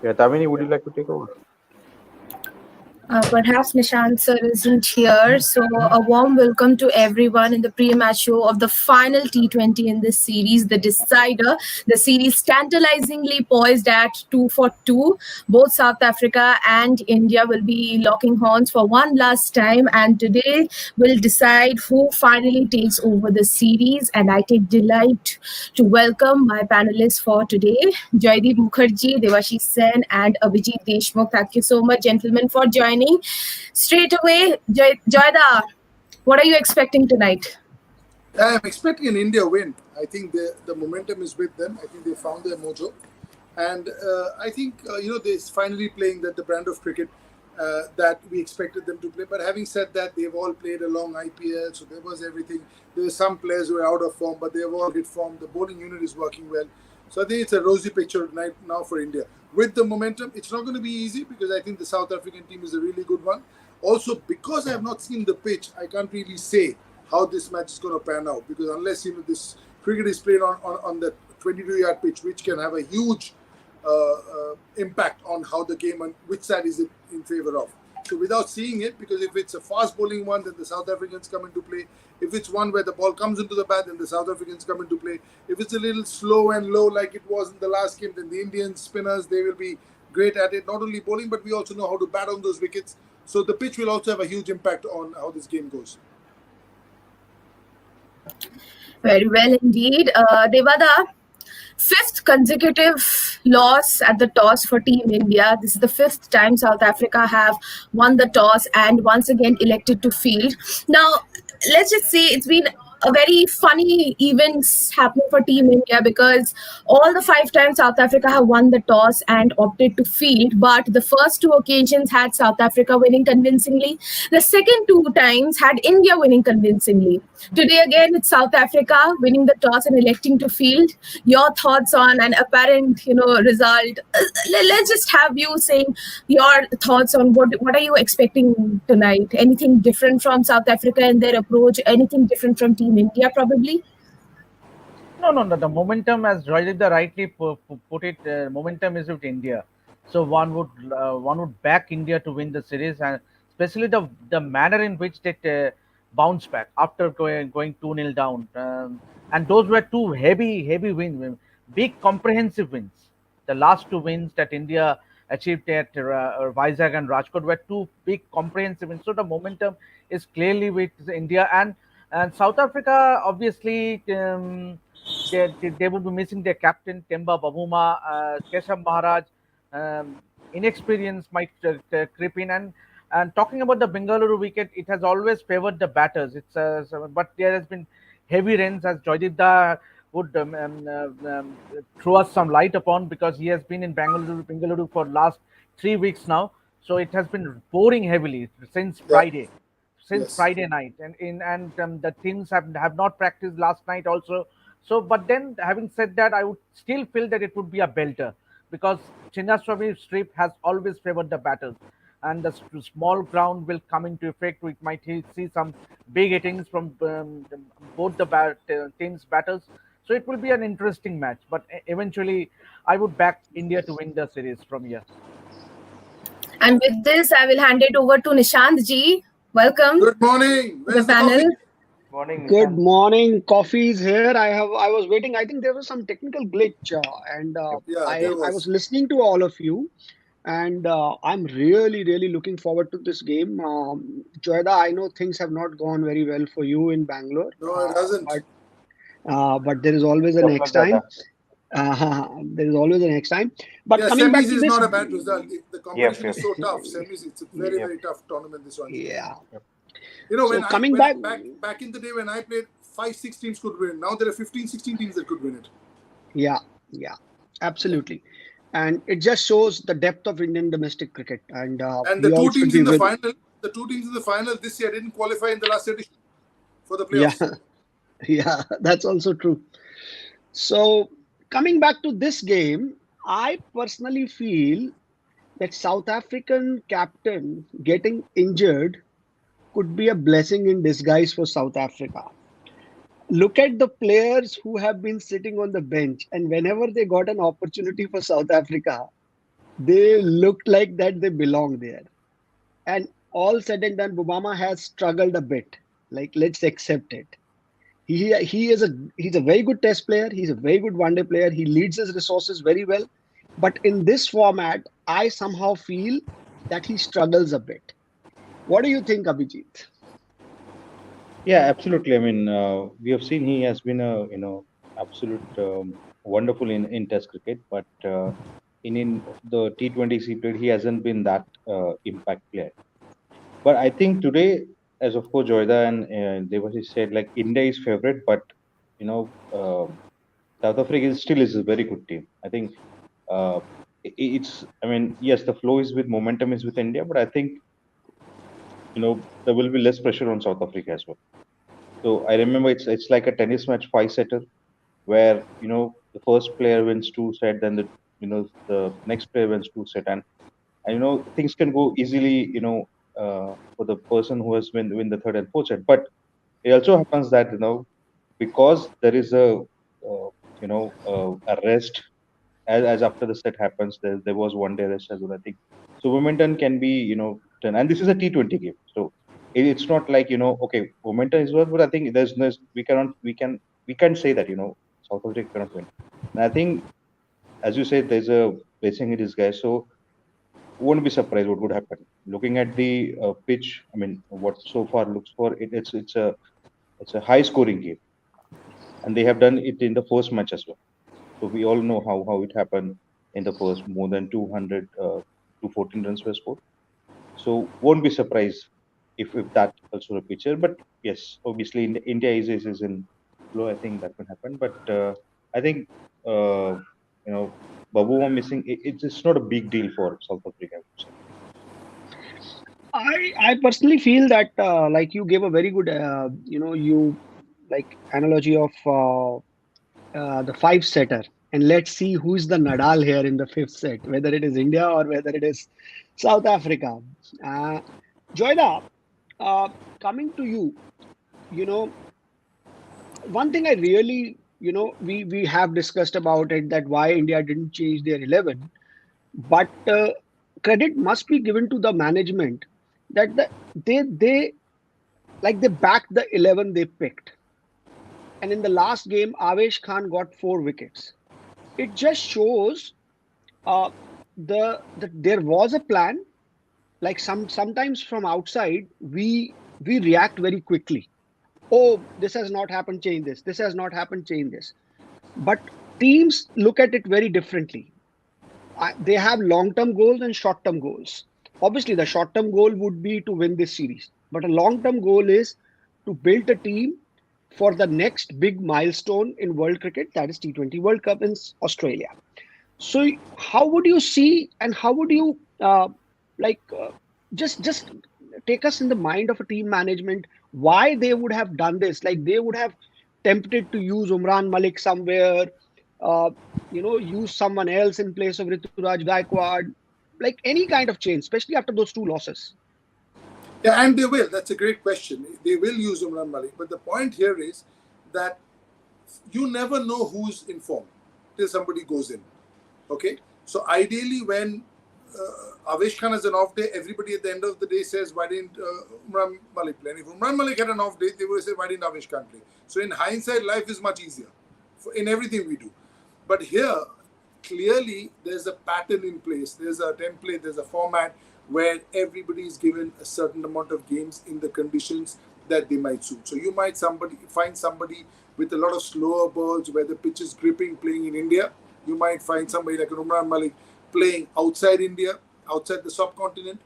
Yeah, Tamini, would you like to take over? Perhaps Nishant sir isn't here, so a warm welcome to everyone in the pre-match show of the final T20 in this series, the decider. The series tantalizingly poised at 2 for 2. Both South Africa and India will be locking horns for one last time, and today will decide who finally takes over the series. And I take delight to welcome my panelists for today, Joydeep Mukherjee, Devashish Sen, and Abhijit Deshmukh. Thank you so much, gentlemen, for joining. Straight away, Joyda, what are you expecting tonight? I'm expecting an India win. I think the momentum is with them. I think they found their mojo. And I think, they're finally playing the brand of cricket that we expected them to play. But having said that, they've all played a long IPL, so there was everything. There were some players who were out of form, but they've all hit form. The bowling unit is working well. So I think it's a rosy picture now for India. With the momentum, it's not going to be easy because I think the South African team is a really good one. Also, because I have not seen the pitch, I can't really say how this match is going to pan out, because unless this cricket is played on the 22-yard pitch, which can have a huge impact on how the game and which side is it in favor of. So without seeing it, because if it's a fast bowling one, then the South Africans come into play. If it's one where the ball comes into the bat, then the South Africans come into play. If it's a little slow and low like it was in the last game, then the Indian spinners, they will be great at it. Not only bowling, but we also know how to bat on those wickets. So the pitch will also have a huge impact on how this game goes. Very well indeed. Devada, fifth consecutive loss at the toss for Team India. This is the fifth time South Africa have won the toss and once again elected to field. Now, let's just say it's been a very funny events happening for Team India, because all the 5 times South Africa have won the toss and opted to field, but the first 2 occasions had South Africa winning convincingly. The second 2 times had India winning convincingly. Today again, it's South Africa winning the toss and electing to field. Your thoughts on an apparent, result? Let's just have you saying your thoughts on what are you expecting tonight? Anything different from South Africa and their approach? Anything different from Team India, probably? No. The momentum, as Joydeep rightly put it, momentum is with India. So one would back India to win the series, and especially the manner in which they bounce back after going 2-0 down. And those were 2 heavy wins, big comprehensive wins. The last 2 wins that India achieved at Vizag and Rajkot were 2 big comprehensive wins. So the momentum is clearly with India, and South Africa, obviously, they would be missing their captain, Temba Bavuma, Keshav Maharaj. Inexperience might creep in. And talking about the Bengaluru wicket, it has always favored the batters. But there has been heavy rains, as Joydeep would throw us some light upon, because he has been in Bengaluru for last 3 weeks now. So it has been pouring heavily since Friday. Friday night, and the teams have not practiced last night also. So, but then having said that, I would still feel that it would be a belter, because Chinnaswamy strip has always favored the batters, and the small ground will come into effect. We might see some big hittings from both the teams' batters. So it will be an interesting match. But eventually, I would back India to win the series from here. And with this, I will hand it over to Nishant ji. Welcome. Good morning. Where's the panel. Morning. Good morning. Coffee is here. I was waiting. I think there was some technical glitch, and I was listening to all of you, and I'm really looking forward to this game. Joyda, I know things have not gone very well for you in Bangalore. No, it hasn't. But there is always a next time. There is always a next time. But coming back to is this, not a bad result. The competition is so tough. Semis, it's a very tough tournament. This one. Yeah. Back in the day when I played, 5-6 teams could win. Now there are 15-16 teams that could win it. Yeah, absolutely. And it just shows the depth of Indian domestic cricket. And the 2 teams in the final this year didn't qualify in the last edition for the playoffs. Yeah, that's also true. So coming back to this game, I personally feel that South African captain getting injured could be a blessing in disguise for South Africa. Look at the players who have been sitting on the bench, and whenever they got an opportunity for South Africa, They looked like that they belong there. And all said and done, Bubama has struggled a bit. Like, let's accept it. He's a very good test player. He's a very good one day player. He leads his resources very well. But in this format, I somehow feel that he struggles a bit. What do you think, Abhijit? Yeah, absolutely. I mean, we have seen he has been a absolute wonderful in Test cricket, but in the T20 period, he hasn't been that impact player. But I think today, as of course Joyda and Devasi said, like India is favorite, but you know, South Africa still is a very good team. I think uh, it's. I mean, yes, the flow is with momentum is with India, but I think there will be less pressure on South Africa as well. So I remember it's like a tennis match five setter where the first player wins two set, then the next player wins two set, and things can go easily for the person who has win the third and fourth set. But it also happens that because there is a rest as after the set happens, there was one day rest as well, I think. So momentum can be done, and this is a T20 game, so it's not like okay, momentum is worth, but I think there's we can't say that South Africa cannot win. And I think, as you said, there's a blessing in disguise. So won't be surprised what would happen. Looking at the pitch, I mean, what so far looks for it, it's a high scoring game, and they have done it in the first match as well. So we all know how it happened in the first. More than 200 to 14 runs were scored. So won't be surprised if that also repeats here. But yes, obviously India is in flow. I think that can happen. But I think you know Babu missing. It's not a big deal for South Africa, I would say. I personally feel that like you gave a very good you like analogy of the five setter, and let's see who's the Nadal here in the fifth set, whether it is India or whether it is South Africa. Uh, Joyda, uh, coming to you, you know, one thing I really, we have discussed about it, that why India didn't change their 11, but credit must be given to the management that they like they backed the 11 they picked. And in the last game, Avesh Khan got 4 wickets. It just shows uh, there was a plan. Like sometimes from outside, we react very quickly. Oh, this has not happened, change this. This has not happened, change this. But teams look at it very differently. They have long-term goals and short-term goals. Obviously, the short-term goal would be to win this series, but a long-term goal is to build a team for the next big milestone in world cricket, that is T20 World Cup in Australia. So, how would you see, and how would you like just take us in the mind of a team management why they would have done this? Like they would have tempted to use Umran Malik somewhere, uh, use someone else in place of Rituraj Gaikwad, like any kind of change, especially after those two losses. Yeah, and they will. That's a great question. They will use Umran Malik. But the point here is that you never know who's in form till somebody goes in. Okay? So ideally, when Avesh Khan has an off day, everybody at the end of the day says, why didn't Umran Malik play? And if Umran Malik had an off day, they would say, why didn't Avesh Khan play? So in hindsight, life is much easier in everything we do. But here, clearly, there's a pattern in place. There's a template, there's a format where everybody is given a certain amount of games in the conditions that they might suit. So you might find somebody with a lot of slower balls where the pitch is gripping playing in India. You might find somebody like Umran Malik playing outside India, outside the subcontinent,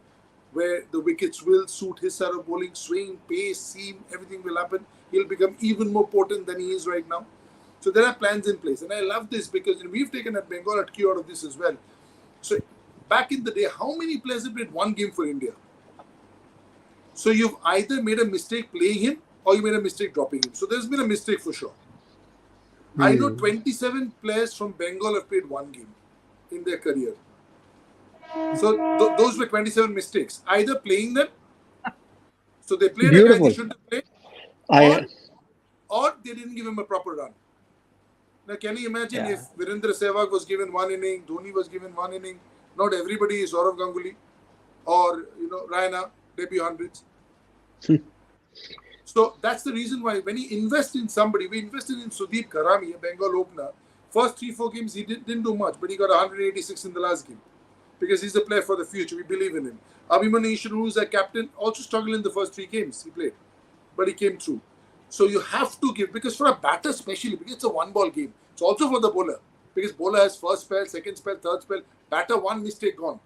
where the wickets will suit his style of bowling, swing, pace, seam, everything will happen. He'll become even more potent than he is right now. So there are plans in place. And I love this because we've taken at Bengal at Q out of this as well. So back in the day, how many players have played one game for India? So you've either made a mistake playing him or you made a mistake dropping him. So there's been a mistake for sure. I know 27 players from Bengal have played one game in their career. So those were 27 mistakes. Either playing them, so they played a guy they Beautiful. shouldn't have played, I or they didn't give him a proper run. Now, can you imagine Yeah. if Virendra Sehwag was given one inning, Dhoni was given one inning? Not everybody is Saurav Ganguly or Raina, debut hundreds. So that's the reason why when he invests in somebody, we invested in Sudeep Karami, a Bengal opener. First 3-4 games he didn't do much, but he got 186 in the last game because he's a player for the future. We believe in him. Abhimanyu Ishwar, who's a captain, also struggled in the first 3 games he played, but he came through. So you have to give, because for a batter especially, because it's a one-ball game. It's also for the bowler, because bowler has first spell, second spell, third spell. Batter, one mistake gone.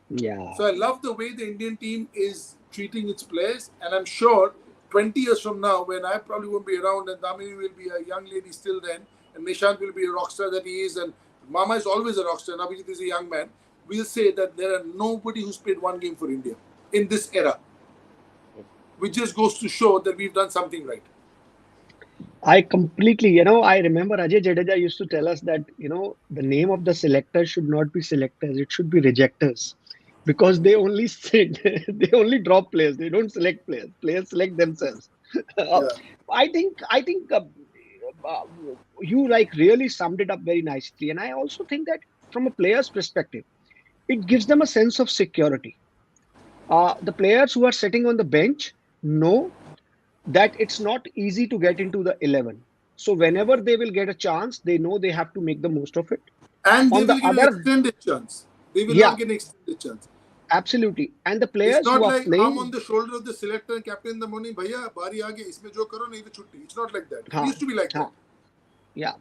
Yeah. So I love the way the Indian team is treating its players, and I'm sure 20 years from now, when I probably won't be around and Damini will be a young lady still then, and Nishant will be a rock star that he is, and Mama is always a rock star, and Abhijit is a young man, we'll say that there are nobody who's played one game for India in this era, which just goes to show that we've done something right. I completely, I remember Ajay Jadeja used to tell us that, the name of the selectors should not be selectors, it should be rejectors. Because they only sit, they only drop players, they don't select players. Players select themselves. Yeah. I think uh, you like really summed it up very nicely. And I also think that from a player's perspective, it gives them a sense of security. The players who are sitting on the bench know that it's not easy to get into the 11. So whenever they will get a chance, they know they have to make the most of it. And they On the will get an other, extended chance. They will yeah, not get an extended chance. absolutely. And the It's players not who are like I'm on playing, the shoulder of the selector and captain in the morning, Bhaiya, bari aage, isme jo karo, nahi to chutti. It's not like that. It ha, used to be like that. ha, yeah.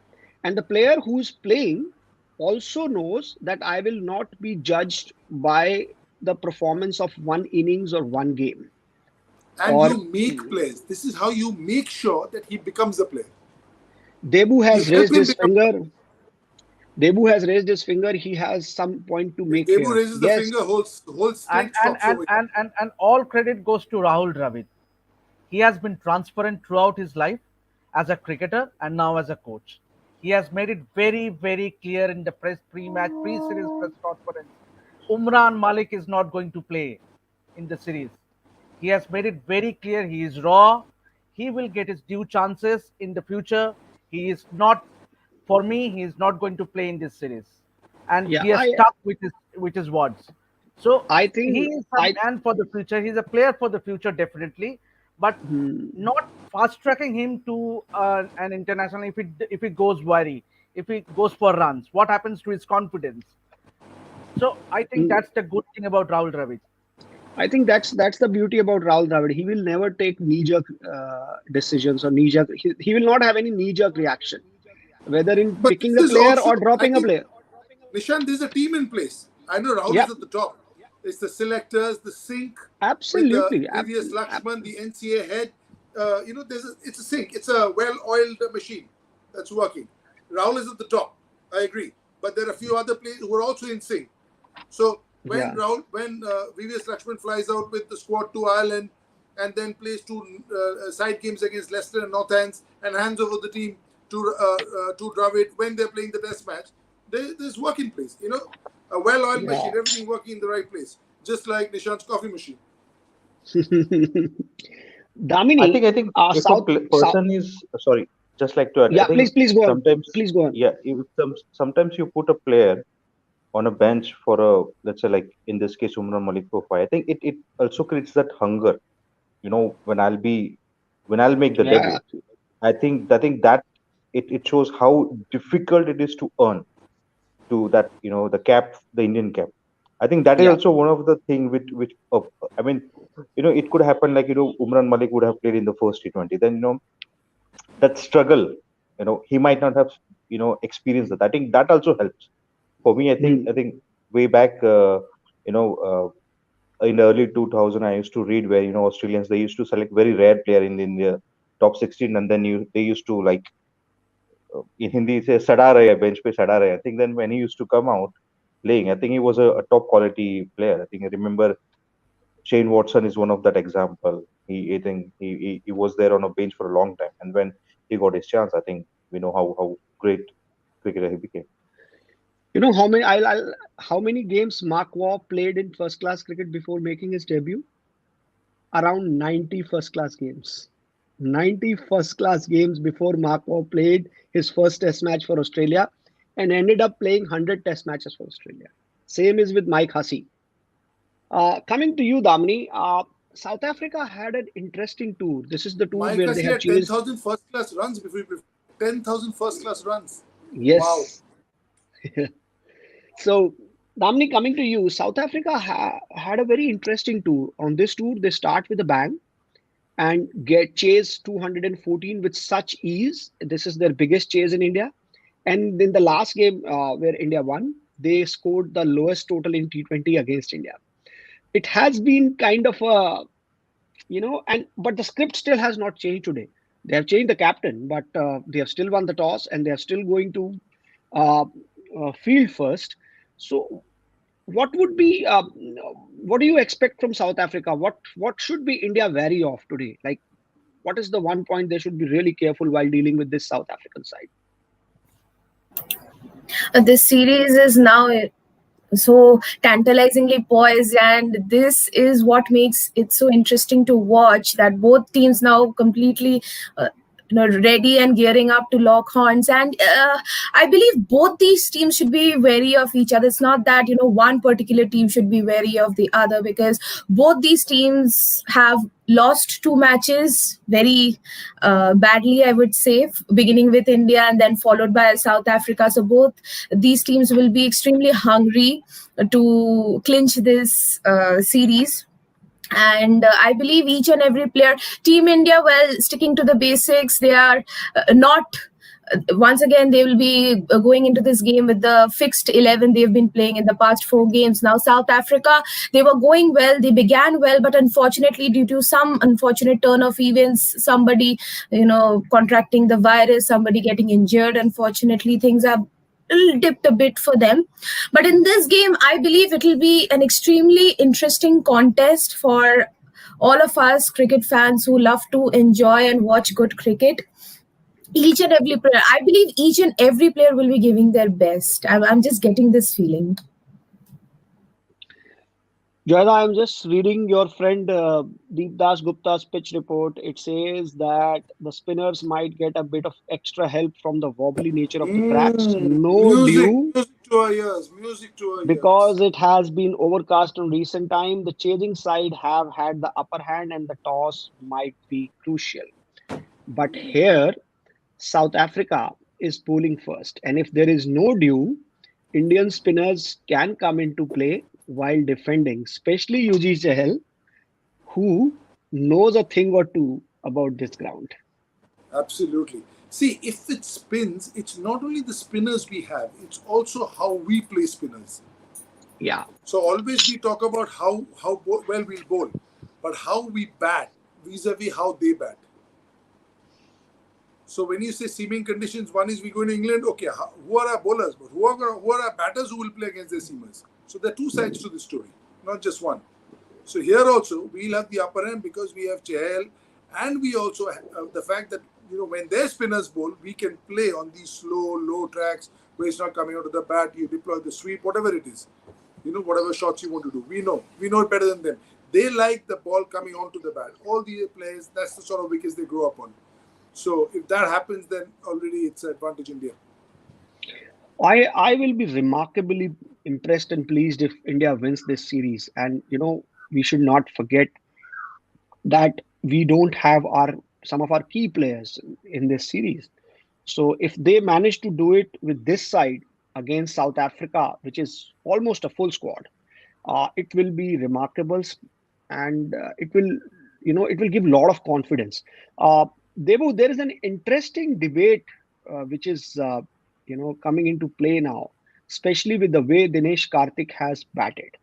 And the player who's playing also knows that I will not be judged by the performance of one innings or one game. And Or you make players. This is how you make sure that he becomes a player. Debu You has help raised him his become. finger. Debu has raised his finger. He has some point to When make Debu here. raises the Yes. finger, whole And state and stops and over here. and and, and all credit goes to Rahul Dravid. He has been transparent throughout his life as a cricketer and now as a coach. He has made it very, very clear in the pre-series press conference. Umran Malik is not going to play in the series. He has made it very clear he is raw. He will get his due chances in the future. He is not, for me, he is not going to play in this series, and Yeah. he has stuck with his words. So I he think is a I. man for the future. He's a player for the future, definitely, but Hmm. not fast tracking him to an international. If it goes wary, if he goes for runs, what happens to his confidence? So I think Mm, that's the good thing about Rahul Dravid. I think that's the beauty about Rahul Dravid. He will never take knee-jerk decisions or knee-jerk. He will not have any knee-jerk reaction, whether in But picking this a is player also, or I dropping a think, player. Nishan, there's a team in place. I know Rahul Yeah, is at the top. It's the selectors, the sync with the absolutely. VVS Lakshman, the NCA head. It's a sync. It's a well-oiled machine that's working. Rahul is at the top. I agree. But there are a few other players who are also in sync. So Yeah, when VVS Lakshman flies out with the squad to Ireland and then plays two side games against Leicester and Northants and hands over the team to Dravid when they're playing the test match, there's work in place. A well-oiled yeah. machine, everything working in the right place, just like Nishant's coffee machine. Damini, I think if a South. person is sorry, just like to add, I Yeah, think please go on. sometimes, Please go on. yeah, sometimes you put a player on a bench for a, let's say, like in this case Umran Malik for 5. I think it also creates that hunger. When I'll make the Yeah, debut. I think that it shows how difficult it is to earn to that, the cap, the Indian cap. I think that is yeah. also one of the thing which I mean, it could happen like, Umran Malik would have played in the first T20. Then, that struggle, he might not have, experienced that. I think that also helps. For me, I think Hmm. I think way back, you know, in the early 2000, I used to read where, Australians, they used to select very rare player in the top 16, and then they used to like, in Hindi say sada rahe, bench pe sada rahe. I think then when he used to come out playing, I think he was a top quality player. I think I remember Shane Watson is one of that example. I think he was there on a bench for a long time, and when he got his chance, I think we know how great cricketer he became. You know how many how many games Mark Waugh played in first class cricket before making his debut? Around 90 first class games. 90 first class games before Mark Waugh played his first test match for Australia and ended up playing 100 test matches for Australia. Same is with Mike Hussey. Coming to you, Damini, South Africa had an interesting tour. This is the tour Mike where they has have had chased. 10,000 first class runs before he 10,000 first class runs. Wow. Yes. So, Damini, coming to you, South Africa had a very interesting tour. On this tour, they start with a bang and get chase 214 with such ease. This is their biggest chase in India. And in the last game where India won, they scored the lowest total in T20 against India. It has been kind of a, and but the script still has not changed today. They have changed the captain, but they have still won the toss and they are still going to uh, field first. So, what would be what do you expect from South Africa? What should be India wary of today? Like, what is the one point they should be really careful while dealing with this South African side? This series is now so tantalizingly poised, and this is what makes it so interesting to watch, that both teams now completely ready and gearing up to lock horns. And I believe both these teams should be wary of each other. It's not that one particular team should be wary of the other, because both these teams have lost two matches very badly, I would say, beginning with India and then followed by South Africa. So both these teams will be extremely hungry to clinch this series. And I believe each and every player, Team India, well, sticking to the basics, they are not once again they will be going into this game with the fixed 11 they've been playing in the past 4 games. Now South Africa, they were going well, they began well, but unfortunately due to some unfortunate turn of events, somebody contracting the virus, somebody getting injured, unfortunately things have dipped a bit for them. But in this game, I believe it will be an extremely interesting contest for all of us cricket fans who love to enjoy and watch good cricket. Each and every player, I believe each and every player will be giving their best. I'm just getting this feeling. Joanna, I'm just reading your friend Deep Das Gupta's pitch report. It says that the spinners might get a bit of extra help from the wobbly nature of the tracks. No Music, dew, music to our ears, music to our ears. because it has been overcast in recent time. The chasing side have had the upper hand and the toss might be crucial. But here, South Africa is bowling first. And if there is no dew, Indian spinners can come into play while defending, especially UG Chahal, who knows a thing or two about this ground. Absolutely. See, if it spins, it's not only the spinners we have, it's also how we play spinners. Yeah. So always we talk about how well we bowl, but how we bat vis-a-vis how they bat. So when you say seaming conditions, one is we go to England, okay, who are our bowlers? But who are our batters who will play against their seamers? So there are two sides to the story, not just one. So here also, we'll have the upper hand because we have Chahal, and we also have the fact that, when their spinners bowl, we can play on these slow, low tracks where it's not coming out of the bat, you deploy the sweep, whatever it is. Whatever shots you want to do. We know it better than them. They like the ball coming onto the bat. All the players, that's the sort of wickets they grow up on. So if that happens, then already it's an advantage India. I will be remarkably impressed and pleased if India wins this series. And we should not forget that we don't have some of our key players in this series. So if they manage to do it with this side against South Africa, which is almost a full squad, it will be remarkable, and it will give a lot of confidence. There is an interesting debate which is coming into play now, especially with the way Dinesh Karthik has batted.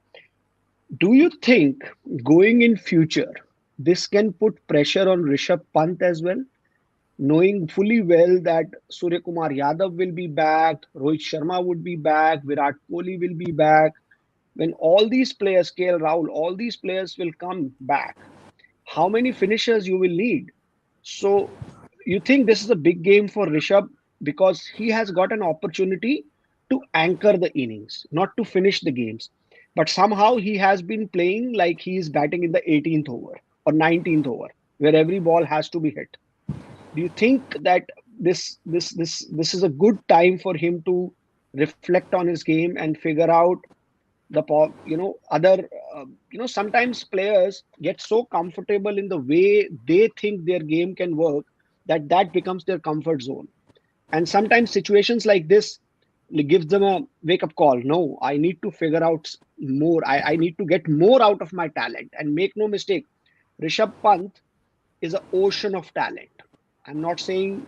Do you think going in future this can put pressure on Rishabh Pant as well, knowing fully well that Surya Kumar Yadav will be back, Rohit Sharma would be back, Virat Kohli will be back. When all these players, KL Rahul, all these players will come back, how many finishers you will need? So you think this is a big game for Rishabh because he has got an opportunity to anchor the innings, not to finish the games. But somehow he has been playing like he is batting in the 18th over or 19th over, where every ball has to be hit. Do you think that this is a good time for him to reflect on his game and figure out other sometimes players get so comfortable in the way they think their game can work that becomes their comfort zone. And sometimes situations like this gives them a wake up call. No, I need to figure out more. I need to get more out of my talent. And make no mistake, Rishabh Pant is an ocean of talent. I'm not saying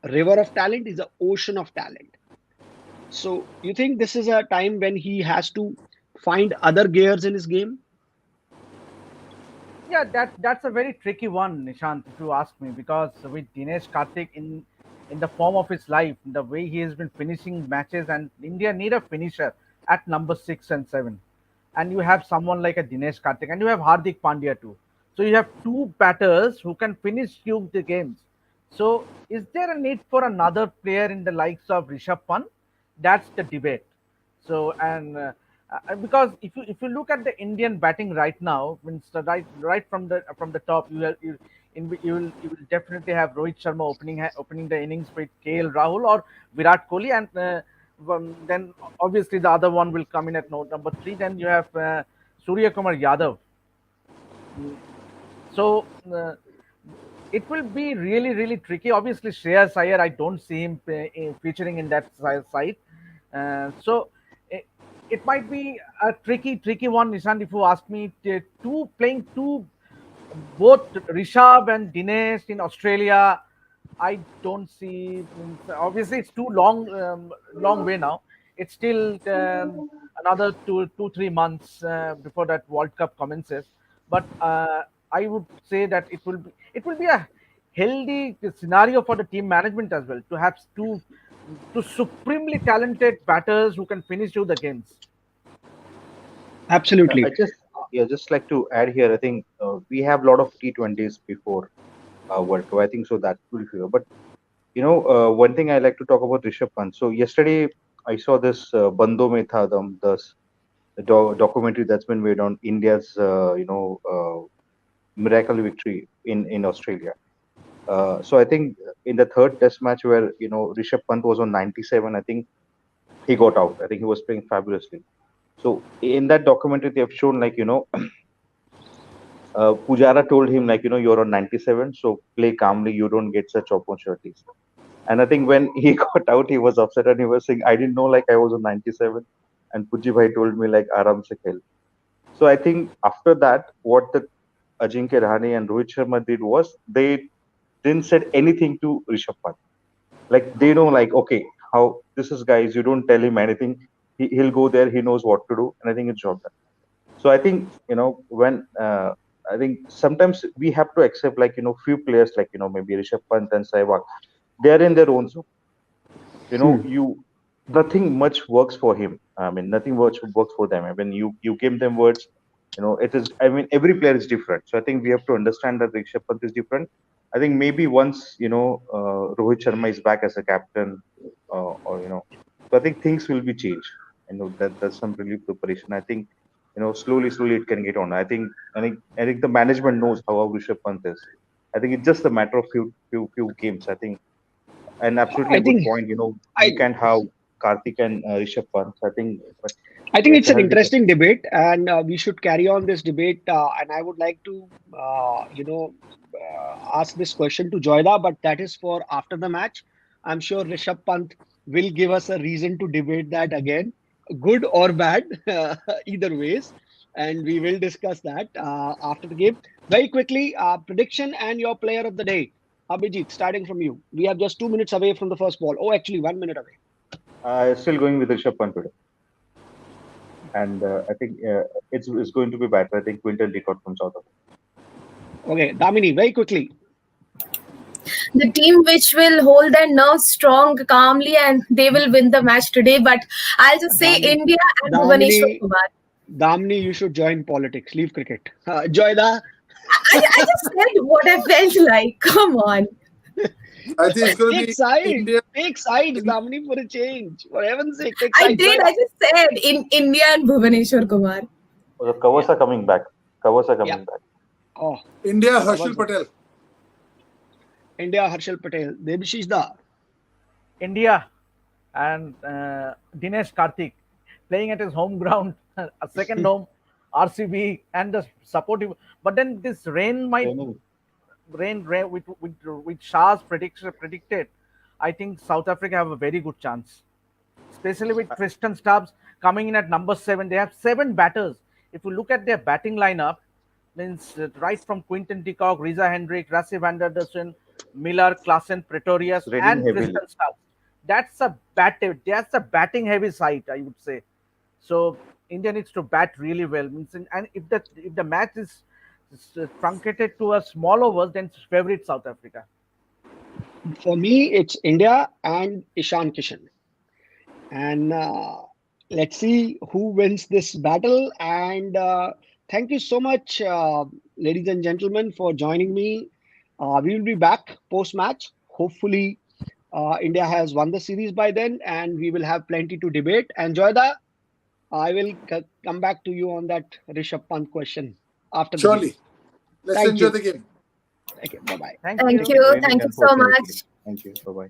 river of talent, is an ocean of talent. So you think this is a time when he has to find other gears in his game? Yeah, that's a very tricky one, Nishant, if you ask me, because with Dinesh Karthik in the form of his life, the way he has been finishing matches, and India need a finisher at number 6 and 7, and you have someone like a Dinesh Karthik, and you have Hardik Pandya too. So you have two batters who can finish you the games. So is there a need for another player in the likes of Rishabh Pant? That's the debate. So because if you look at the Indian batting right now, means right from the top, you will definitely have Rohit Sharma opening the innings with KL Rahul or Virat Kohli, and then obviously the other one will come in at note number 3. Then you have Surya Kumar Yadav. Mm, So it will be really tricky. Obviously, Shreyas Iyer, I don't see him featuring in that side. So it, it might be a tricky one, Nishant. If you ask me, two playing two, both Rishabh and Dinesh in Australia, I don't see. Obviously, it's too long way now. It's still another 2-3 months before that World Cup commences. But I would say that it will be a healthy scenario for the team management as well to have two supremely talented batters who can finish you the games. I Absolutely. just like to add here. I think we have a lot of T20s before World Cup. I think so that will be. But one thing I like to talk about Rishabh Pant. So yesterday I saw this Bando Mein Tha Dum, the documentary that's been made on India's miracle victory in Australia. So I think in the third Test match where Rishabh Pant was on 97, I think he got out. I think he was playing fabulously. So in that documentary, they have shown like Pujara told him like you're on 97, so play calmly. You don't get such opportunities. And I think when he got out, he was upset and he was saying, I didn't know like I was on 97. And Puji Bhai told me like Aram se khel. So I think after that, what the Ajinkya Rahane and Rohit Sharma did was they didn't said anything to Rishabh Pant. Like they know like okay how this is guys. You don't tell him anything. He'll go there. He knows what to do. And I think it's job done. So I think when I think sometimes we have to accept like few players like maybe Rishabh Pant and Sehwag, they are in their own zone. Hmm. You nothing much works for him. I mean nothing much works for them. I mean you give them words. It is. I mean every player is different. So I think we have to understand that Rishabh Pant is different. I think maybe once Rohit Sharma is back as a captain, or so I think things will be changed. That's some relief preparation. I think slowly it can get on. I think the management knows how Rishabh Pant is. I think it's just a matter of few games. I think and absolutely I a good think point. We I can't have Karthik and Rishabh Pant. I think, but I think yes, it's there an has been some. interesting debate, and we should carry on this debate. And I would like to, ask this question to Joyda, but that is for after the match. I'm sure Rishabh Pant will give us a reason to debate that again, good or bad, either ways, and we will discuss that after the game. Very quickly, prediction and your player of the day. Abhijit, starting from you. We are just 2 minutes away from the first ball. Oh, actually, 1 minute away. Still going with Rishabh Pant today, and I think it's going to be better. I think Quinton de Kock from South Africa. Okay, Damini, very quickly. The team which will hold their nerves strong, calmly, and they will win the match today. But I'll just say Dam, India and Bhuvaneshwar Damini, Kumar. Damini, you should join politics. Leave cricket. Joyda, I just said what I felt like. Come on. I think it's going to take be sides. India. Take sides, Damini, for a change. For heaven's sake, take I sides. did. Joyda. I just said in India and Bhuvaneshwar Kumar. Oh, the covers Yeah, are coming back. Covers are yeah. coming back. Oh, India, Harshal covers are. Patel. India, Harshal Patel. Debashish Da. India and Dinesh Karthik playing at his home ground. a second home, RCB, and the supportive. But then this rain might Then rain with Shah's predicted. I think South Africa have a very good chance, especially with Tristan Stubbs coming in at number 7. They have 7 batters. If you look at their batting lineup, means right from Quinton de Kock, Riza Hendrick, Rassi van der Dussen, Miller, Klassen, Pretorius, it's raining and heavily. Tristan Stubbs. That's a batting heavy side, I would say. So India needs to bat really well. And if the match is truncated to a small overs, then it's favorite South Africa. For me, it's India and Ishan Kishan. And let's see who wins this battle. And thank you so much, ladies and gentlemen, for joining me. We will be back post match. Hopefully, India has won the series by then, and we will have plenty to debate. And Joyda, I will come back to you on that Rishabh Pant question after the game. Surely. Let's Thank enjoy you. the game. Okay, bye bye. Thank Thank you. you. Raining, Thank you so unfortunately. much. Thank you. Bye bye.